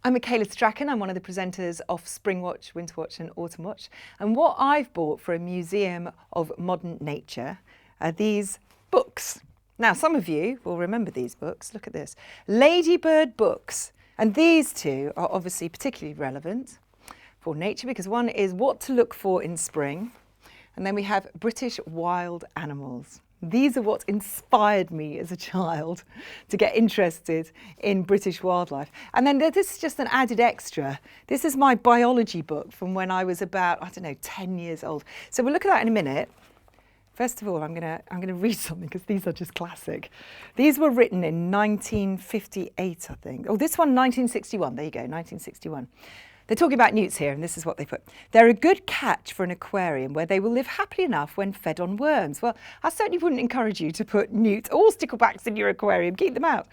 I'm Michaela Strachan. I'm one of the presenters of Spring Watch, Winter Watch and Autumn Watch. And what I've bought for a museum of modern nature are these books. Now, some of you will remember these books. Look at this. Ladybird books. And these two are obviously particularly relevant for nature because one is What to Look For in Spring. And then we have British Wild Animals. These are what inspired me as a child to get interested in British wildlife. And then this is just an added extra. This is my biology book from when I was about, 10 years old. So we'll look at that in a minute. First of all, I'm gonna read something because these are just classic. These were written in 1958, I think. Oh, this one, 1961. There you go, 1961. They're talking about newts here, and this is what they put. They're a good catch for an aquarium where they will live happily enough when fed on worms. Well, I certainly wouldn't encourage you to put newts or sticklebacks in your aquarium. Keep them out.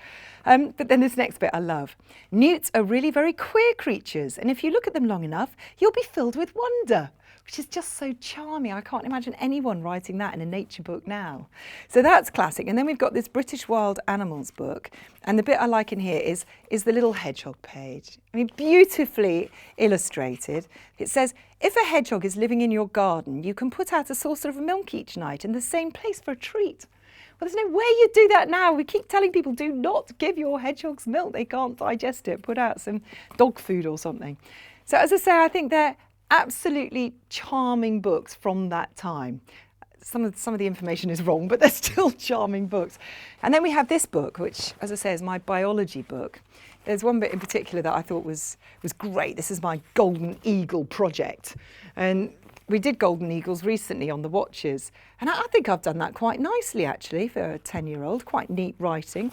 But then this next bit I love. Newts are really very queer creatures, and if you look at them long enough, you'll be filled with wonder, which is just so charming. I can't imagine anyone writing that in a nature book now. So that's classic. And then we've got this British Wild Animals book. And the bit I like in here is the little hedgehog page. I mean, beautifully illustrated. It says, if a hedgehog is living in your garden, you can put out a saucer of milk each night in the same place for a treat. Well, there's no way you do that now. We keep telling people, do not give your hedgehogs milk. They can't digest it. Put out some dog food or something. So as I say, I think they're absolutely charming books from that time. Some of the information is wrong, but they're still charming books. And then we have this book, which, as I say, is my biology book. There's one bit in particular that I thought was great. This is my Golden Eagle project. And we did Golden Eagles recently on the watches. And I think I've done that quite nicely, actually, for a 10-year-old. Quite neat writing.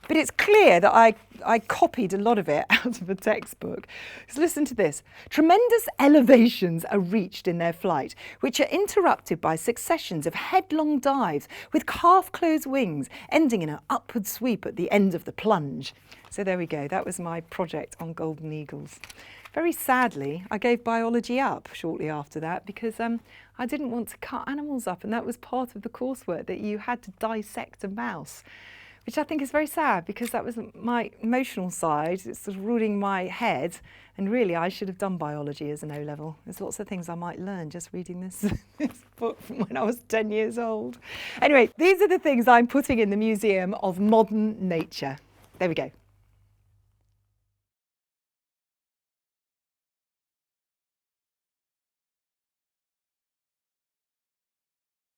But it's clear that I copied a lot of it out of a textbook. So listen to this. Tremendous elevations are reached in their flight, which are interrupted by successions of headlong dives with half-closed wings, ending in an upward sweep at the end of the plunge. So there we go. That was my project on Golden Eagles. Very sadly, I gave biology up shortly after that because I didn't want to cut animals up, and that was part of the coursework, that you had to dissect a mouse, which I think is very sad because that was my emotional side. It's sort of ruling my head, and really I should have done biology as an O-level. There's lots of things I might learn just reading this book from when I was 10 years old. Anyway, these are the things I'm putting in the Museum of Modern Nature. There we go.